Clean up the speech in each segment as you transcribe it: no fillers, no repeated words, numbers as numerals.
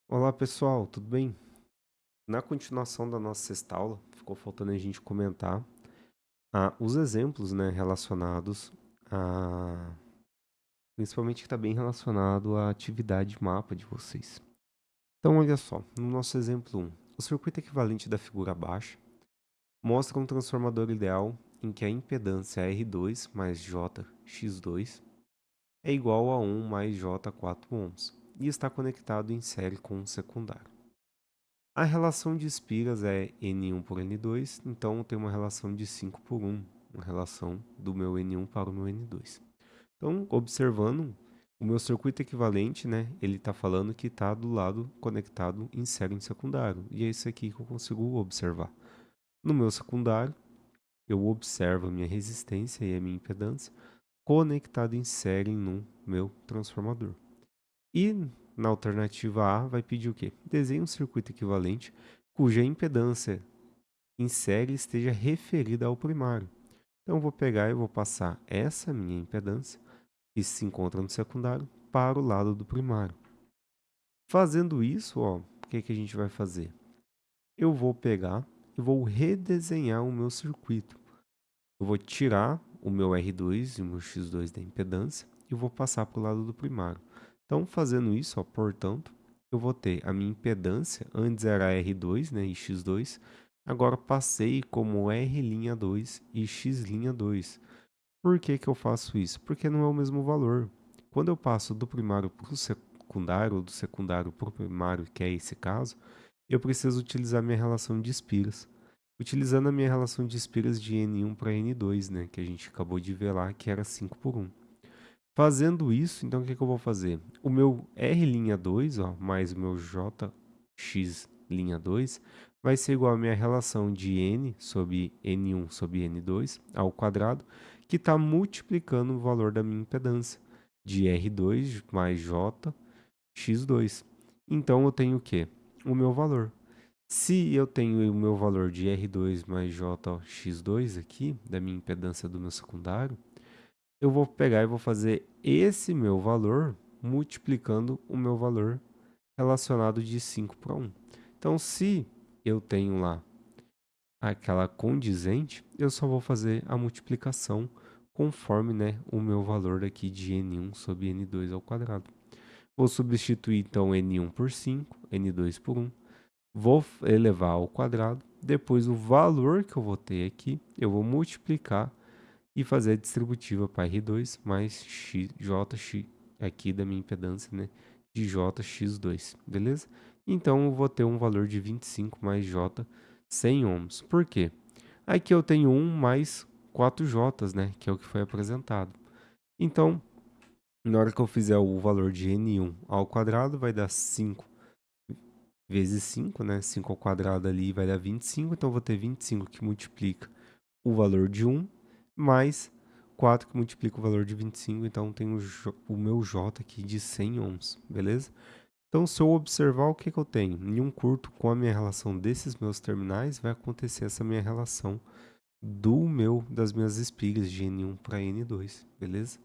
Olá pessoal, tudo bem? Na continuação da nossa sexta aula, ficou faltando a gente comentar os exemplos, né, relacionados a. Principalmente que está bem relacionado à atividade mapa de vocês. Então, olha só, no nosso exemplo 1, o circuito equivalente da figura abaixo mostra um transformador ideal em que a impedância R2 mais JX2 é igual a 1 mais J4 ohms e está conectado em série com um secundário. A relação de espigas é N1 por N2, então tem uma relação de 5 por 1, uma relação do meu N1 para o meu N2. Então, observando o meu circuito equivalente, né, ele está falando que está do lado conectado em série em secundário, e é isso aqui que eu consigo observar. No meu secundário, eu observo a minha resistência e a minha impedância conectada em série no meu transformador. E na alternativa A vai pedir o quê? Desenhe um circuito equivalente cuja impedância em série esteja referida ao primário. Então eu vou pegar e vou passar essa minha impedância, que se encontra no secundário, para o lado do primário. Fazendo isso, ó, o que a gente vai fazer? Eu vou pegar e vou redesenhar o meu circuito. Eu vou tirar o meu R2 e o meu X2 da impedância e vou passar para o lado do primário. Então, fazendo isso, ó, portanto, eu vou ter a minha impedância, antes era R2, né, e X2, agora passei como R'2 e X'2. Por que que eu faço isso? Porque não é o mesmo valor. Quando eu passo do primário para o secundário, ou do secundário para o primário, que é esse caso, eu preciso utilizar minha relação de espiras. Utilizando a minha relação de espiras de N1 para N2, né, que a gente acabou de ver lá, que era 5 por 1. Fazendo isso, então o que que eu vou fazer? O meu R'2, ó, mais o meu JX'2 vai ser igual à minha relação de N sobre N1 sobre N2 ao quadrado, que está multiplicando o valor da minha impedância, de R2 mais JX'2. Então eu tenho o quê? O meu valor. Se eu tenho o meu valor de R2 mais JX2 aqui, da minha impedância do meu secundário, eu vou pegar e vou fazer esse meu valor multiplicando o meu valor relacionado de 5 para 1. Então, se eu tenho lá aquela condizente, eu só vou fazer a multiplicação conforme, né, o meu valor aqui de N1 sobre N2 ao quadrado. Vou substituir então N1 por 5, N2 por 1. Vou elevar ao quadrado. Depois, o valor que eu vou ter aqui, eu vou multiplicar e fazer a distributiva para R2 mais JX, aqui da minha impedância, né, de JX2, beleza? Então, eu vou ter um valor de 25 mais J 100 ohms. Por quê? Aqui eu tenho 1 mais 4 J's, né, que é o que foi apresentado. Então, na hora que eu fizer o valor de N1 ao quadrado, vai dar 5 vezes 5, né? 5 ao quadrado ali vai dar 25, então eu vou ter 25 que multiplica o valor de 1, mais 4 que multiplica o valor de 25, então tem o meu J aqui de 100 ohms, beleza? Então, se eu observar o que, que eu tenho, em um curto com a minha relação desses meus terminais, vai acontecer essa minha relação das minhas espigas de N1 para N2, beleza?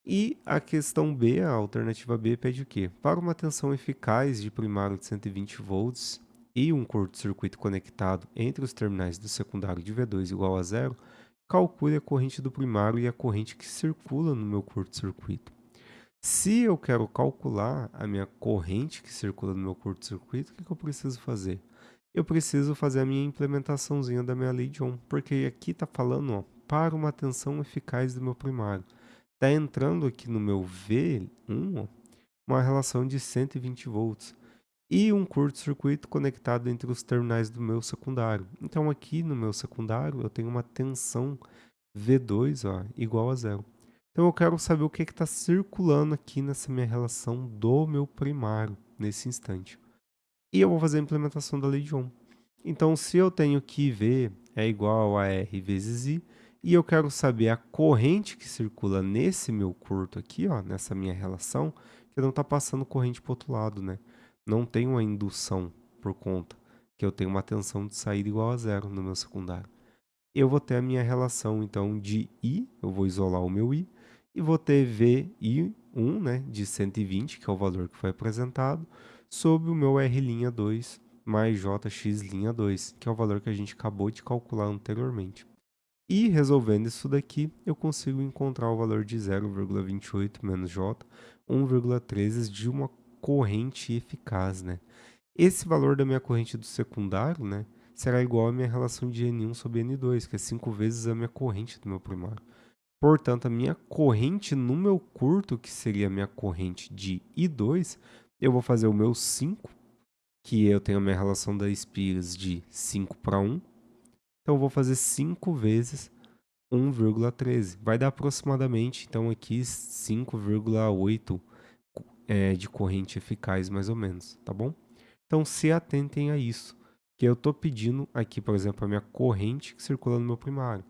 E a questão B, a alternativa B, pede o quê? Para uma tensão eficaz de primário de 120 volts e um curto-circuito conectado entre os terminais do secundário de V2 igual a zero, calcule a corrente do primário e a corrente que circula no meu curto-circuito. Se eu quero calcular a minha corrente que circula no meu curto-circuito, o que eu preciso fazer? Eu preciso fazer a minha implementaçãozinha da minha lei de Ohm, porque aqui está falando, ó, para uma tensão eficaz do meu primário. Está entrando aqui no meu V1, ó, uma relação de 120 volts e um curto-circuito conectado entre os terminais do meu secundário. Então aqui no meu secundário eu tenho uma tensão V2, ó, igual a zero. Então eu quero saber o que está circulando aqui nessa minha relação do meu primário nesse instante. E eu vou fazer a implementação da lei de Ohm. Então, se eu tenho que V é igual a R vezes I, e eu quero saber a corrente que circula nesse meu curto aqui, ó, nessa minha relação, que não está passando corrente para o outro lado, né? Não tem uma indução por conta, que eu tenho uma tensão de saída igual a zero no meu secundário. Eu vou ter a minha relação, então, de I, eu vou isolar o meu I, e vou ter VI 1, né, de 120, que é o valor que foi apresentado, sobre o meu R'2 mais JX'2, que é o valor que a gente acabou de calcular anteriormente. E resolvendo isso daqui, eu consigo encontrar o valor de 0,28 menos J, 1,13 de uma corrente eficaz, né? Esse valor da minha corrente do secundário, né, será igual à minha relação de N1 sobre N2, que é 5 vezes a minha corrente do meu primário. Portanto, a minha corrente no meu curto, que seria a minha corrente de I2, eu vou fazer o meu 5, que eu tenho a minha relação da Spears de 5 para 1. Então, eu vou fazer 5 vezes 1,13. Vai dar aproximadamente, então, aqui 5,8 de corrente eficaz, mais ou menos, tá bom? Então, se atentem a isso, que eu estou pedindo aqui, por exemplo, a minha corrente que circula no meu primário.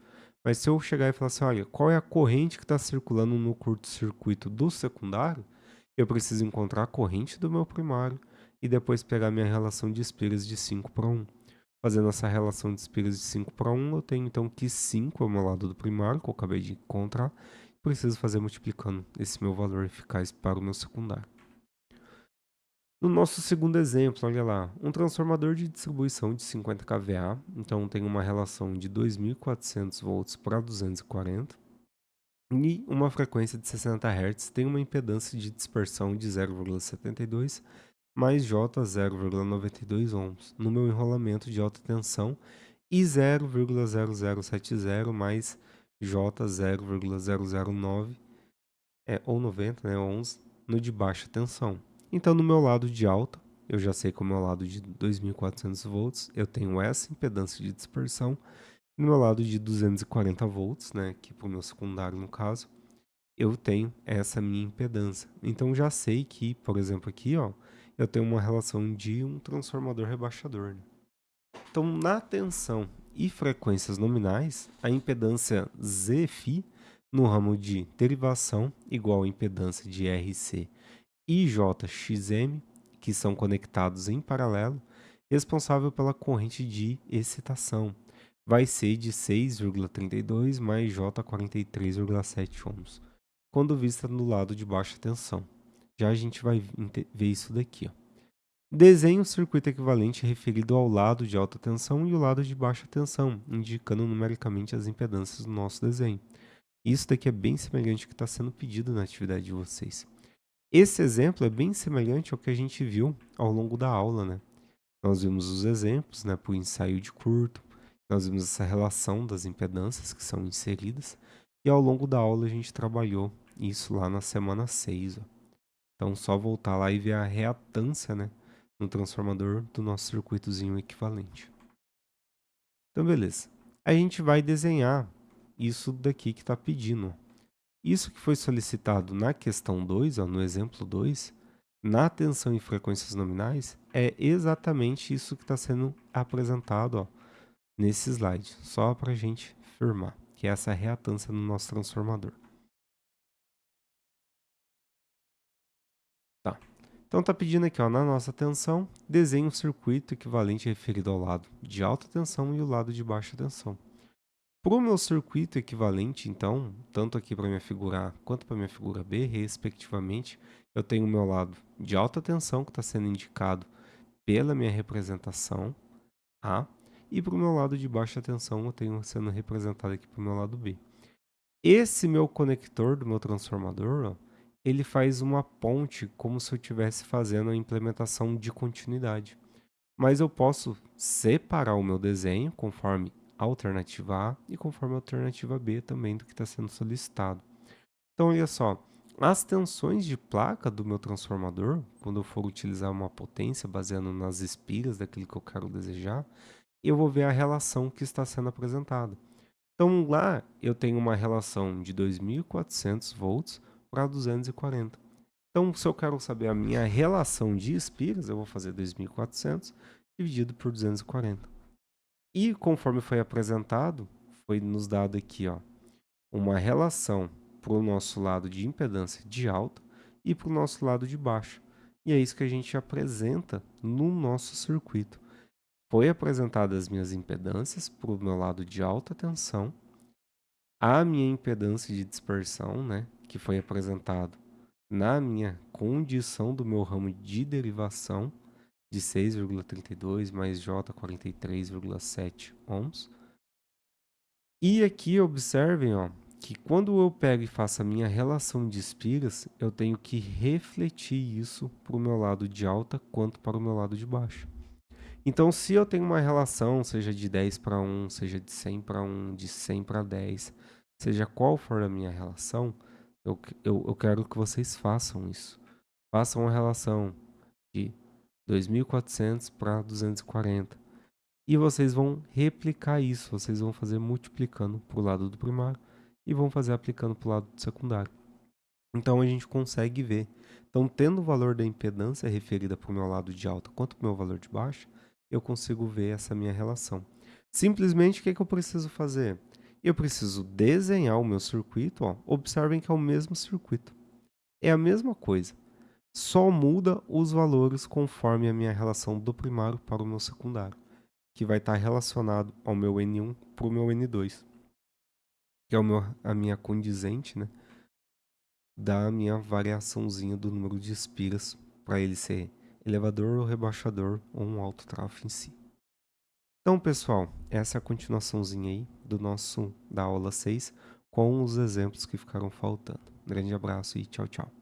Mas se eu chegar e falar assim, olha, qual é a corrente que está circulando no curto-circuito do secundário, eu preciso encontrar a corrente do meu primário e depois pegar minha relação de espiras de 5 para 1. Fazendo essa relação de espiras de 5 para 1, eu tenho então que 5 é o meu lado do primário, que eu acabei de encontrar, e preciso fazer multiplicando esse meu valor eficaz para o meu secundário. No nosso segundo exemplo, olha lá, um transformador de distribuição de 50 kVA, então tem uma relação de 2.400 volts para 240, e uma frequência de 60 Hz tem uma impedância de dispersão de 0,72 mais J 0,92 ohms no meu enrolamento de alta tensão e 0,0070 mais J 0,009 ou 90, né, ohms no de baixa tensão. Então, no meu lado de alta, eu já sei que o meu lado de 2.400 volts, eu tenho essa impedância de dispersão. No meu lado de 240 volts, né, que para o meu secundário no caso, eu tenho essa minha impedância. Então, já sei que, por exemplo, aqui, ó, eu tenho uma relação de um transformador rebaixador, né? Então, na tensão e frequências nominais, a impedância Zφ no ramo de derivação igual à impedância de RC e JXM, que são conectados em paralelo, responsável pela corrente de excitação, vai ser de 6,32 mais J43,7 ohms, quando vista no lado de baixa tensão. Já a gente vai ver isso daqui, ó. Desenhe um circuito equivalente referido ao lado de alta tensão e o lado de baixa tensão, indicando numericamente as impedâncias do nosso desenho. Isso daqui é bem semelhante ao que está sendo pedido na atividade de vocês. Esse exemplo é bem semelhante ao que a gente viu ao longo da aula, né? Nós vimos os exemplos, né, por ensaio de curto, nós vimos essa relação das impedâncias que são inseridas, e ao longo da aula a gente trabalhou isso lá na semana 6. Ó. Então, só voltar lá e ver a reatância, né, no transformador do nosso circuitozinho equivalente. Então, beleza. A gente vai desenhar isso daqui que está pedindo. Isso que foi solicitado na questão 2, ó, no exemplo 2, na tensão e frequências nominais, é exatamente isso que está sendo apresentado, ó, nesse slide. Só para a gente firmar, que é essa reatância no nosso transformador. Tá. Então tá pedindo aqui, ó, na nossa tensão, desenhe um circuito equivalente referido ao lado de alta tensão e o lado de baixa tensão. Para o meu circuito equivalente, então, tanto aqui para minha figura A quanto para minha figura B, respectivamente, eu tenho o meu lado de alta tensão, que está sendo indicado pela minha representação A, e para o meu lado de baixa tensão, eu tenho sendo representado aqui para o meu lado B. Esse meu conector do meu transformador, ó, ele faz uma ponte como se eu estivesse fazendo a implementação de continuidade. Mas eu posso separar o meu desenho conforme a alternativa A e conforme a alternativa B também do que está sendo solicitado. Então, olha só, as tensões de placa do meu transformador, quando eu for utilizar uma potência baseando nas espiras daquilo que eu quero desejar, eu vou ver a relação que está sendo apresentada. Então, lá eu tenho uma relação de 2.400 volts para 240. Então, se eu quero saber a minha relação de espiras, eu vou fazer 2.400 dividido por 240. E conforme foi apresentado, foi nos dado aqui, ó, uma relação para o nosso lado de impedância de alta e para o nosso lado de baixa. E é isso que a gente apresenta no nosso circuito. Foi apresentadas as minhas impedâncias para o meu lado de alta tensão, a minha impedância de dispersão, né, que foi apresentado na minha condição do meu ramo de derivação de 6,32 mais J 43,7 ohms. E aqui observem, ó, que quando eu pego e faço a minha relação de espiras, eu tenho que refletir isso para o meu lado de alta quanto para o meu lado de baixo. Então, se eu tenho uma relação, seja de 10 para 1, seja de 100 para 1, de 100 para 10, seja qual for a minha relação, eu quero que vocês façam isso. Façam uma relação de 2.400 para 240. E vocês vão replicar isso, vocês vão fazer multiplicando para o lado do primário e vão fazer aplicando para o lado do secundário. Então a gente consegue ver. Então, tendo o valor da impedância referida para o meu lado de alta quanto para o meu valor de baixa, eu consigo ver essa minha relação. Simplesmente, o que eu preciso fazer? Eu preciso desenhar o meu circuito. Ó. Observem que é o mesmo circuito. É a mesma coisa. Só muda os valores conforme a minha relação do primário para o meu secundário, que vai estar relacionado ao meu N1 para o meu N2, que é a minha condizente, né, da minha variaçãozinha do número de espiras para ele ser elevador ou rebaixador ou um alto trafo em si. Então, pessoal, essa é a continuaçãozinha aí da aula 6 com os exemplos que ficaram faltando. Um grande abraço e tchau, tchau.